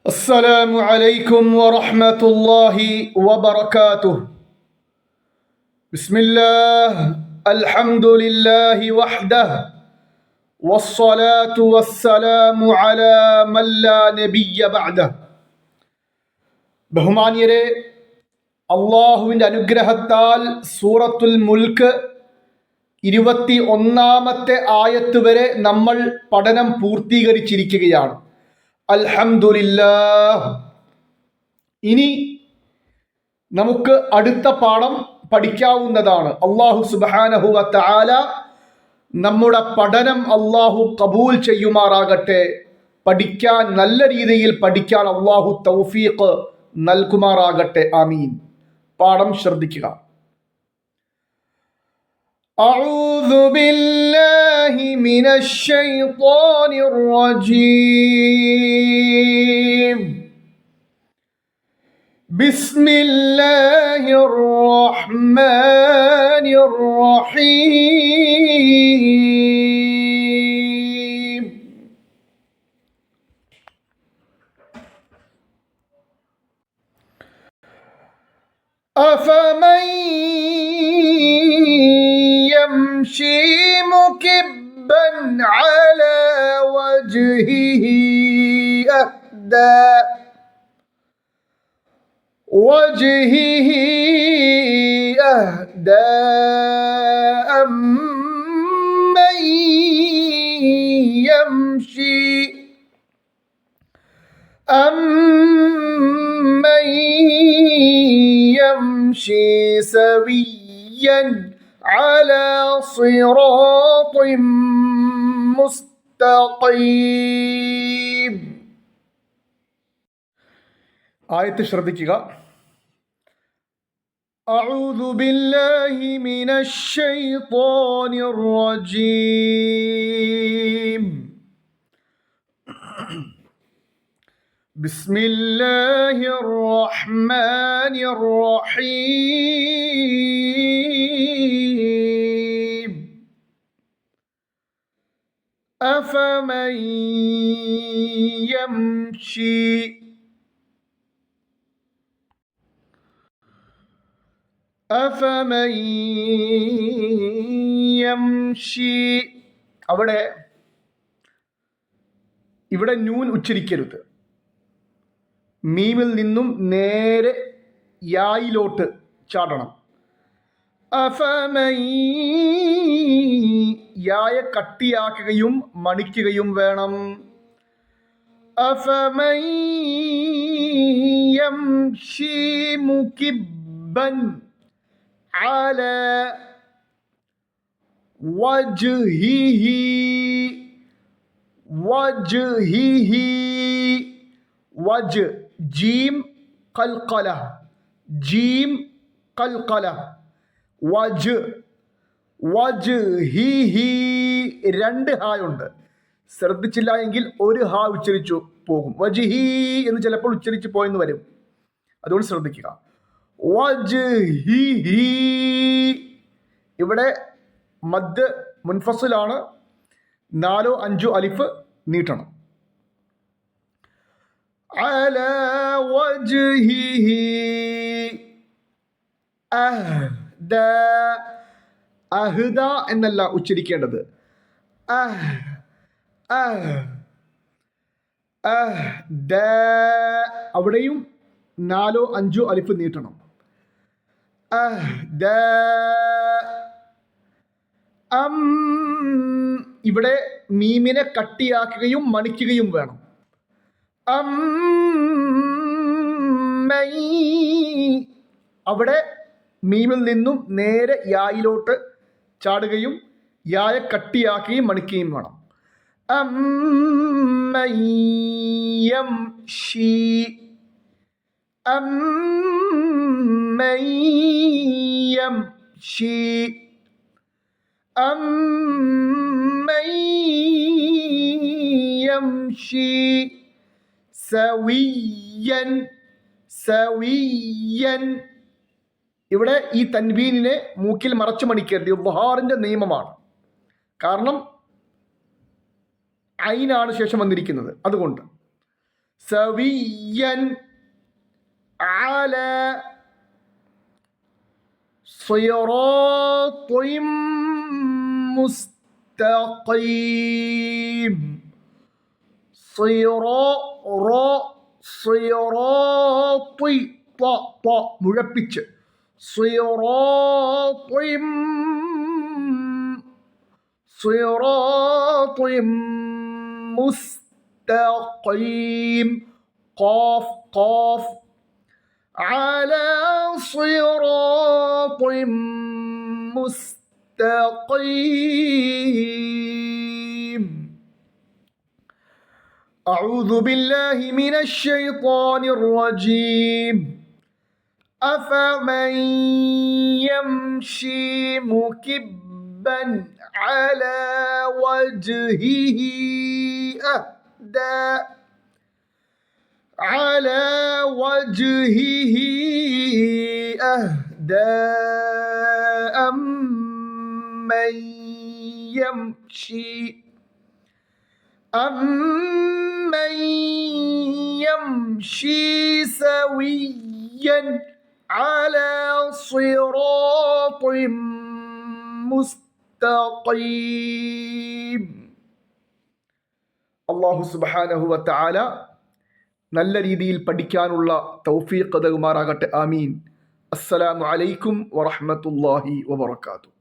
السلام عليكم ورحمة الله وبركاته. بسم الله الحمد لله وحده والصلاة والسلام على من لا نبي بعده. ബഹുമാന്യരെ, അള്ളാഹുവിൻ്റെ അനുഗ്രഹത്താൽ സൂറത്തുൽ മുൽക്ക് 21-ാമത്തെ ആയത്ത് വരെ നമ്മൾ പഠനം പൂർത്തീകരിച്ചിരിക്കുകയാണ്. അൽഹംദുലില്ലാഹ്. ഇനി നമുക്ക് അടുത്ത പാഠം പഠിക്കാവുന്നതാണ്. അല്ലാഹു സുബ്ഹാനഹു വ തആല നമ്മുടെ പഠനം അല്ലാഹു കബൂൽ ചെയ്യുമാറാകട്ടെ. പഠിക്കാൻ, നല്ല രീതിയിൽ പഠിക്കാൻ അല്ലാഹു തൗഫീഖ് നൽകുമാറാകട്ടെ. ആമീൻ. പാഠം ശ്രദ്ധിക്കുക. أعوذ بالله من الشيطان الرجيم. بسم الله الرحمن الرحيم. أفمن يمشي مكبا على وجهه أهدى أمن يمشي سويا على صراط مستقيم. ആയത്ത് ശ്രദ്ധിക്കുക. أعوذ بالله من الشيطان الرجيم. بسم الله الرحمن الرحيم. أفمن يمشي. ഇവിടെ നൂൻ ഉച്ചരിക്കരുത്. മീമിൽ നിന്നും നേരെ യായിലോട്ട് ചാടണം. അഫമൻ, യായ കട്ടിയാക്കുകയും മണിക്കുകയും വേണം. അഫമൻ യംശി മുകിബ്ബൻ അലാ വജ്ഹിഹി വജ്, ജീം ഖൽഖല, ജീം ഖൽഖല, വജ്ഹിഹി. രണ്ട് ഹായുണ്ട്. ശ്രദ്ധിച്ചില്ല എങ്കിൽ ഒരു ഹാ ഉച്ചരിച്ചു പോകും. വജ്ഹി എന്ന് ചിലപ്പോൾ ഉച്ചരിച്ച് പോയെന്ന് വരും. അതുകൊണ്ട് ശ്രദ്ധിക്കുക. വജ്ഹിഹി. ഇവിടെ മദ് മുൻഫസിലാണ്. 4-5 അലിഫ് നീട്ടണം. അലാ വജ്ഹിഹി അഹ്ദ. അഹ്ദ എന്നല്ല ഉച്ചരിക്കേണ്ടത്. അഹ്ദ. അവിടെയും 4-5 അലിഫ് നീട്ടണം. അഹ്ദ. ഇവിടെ മീമിനെ കട്ടിയാക്കുകയും മണിക്കുകയും വേണം. അവിടെ മീമിൽ നിന്നും നേരെ യായിലോട്ട് ചാടുകയും യായ കട്ടിയാക്കുകയും മണിക്കുകയും വേണം. അമ്മൻ യംശി സവിയ്യൻ. ഇവിടെ ഈ തൻവീനിനെ മൂക്കിൽ മറച്ചു മണിക്കരുത്. ഇദ്ഹാറിന്റെ നിയമമാണ്. കാരണം ഐനാണ് ശേഷം വന്നിരിക്കുന്നത്. അതുകൊണ്ട് سويا على صراط مستقيم صراط മുഴപ്പിച്ച് صراط مستقيم قاف على صراط مستقيم. أعوذ بالله من الشيطان الرجيم. أفمن يمشي مكبا على وجهه أهدى أمن يمشي سويا على صراط مستقيم. അല്ലാഹു സുബ്ഹാനഹു വ തആല നല്ല രീതിയിൽ പഠിക്കാനുള്ള തൗഫീഖ് നൽകുമാറാകട്ടെ. ആമീൻ. അസ്സലാമു അലൈക്കും വറഹ്മത്തുള്ളാഹി വബറകാതുഹു.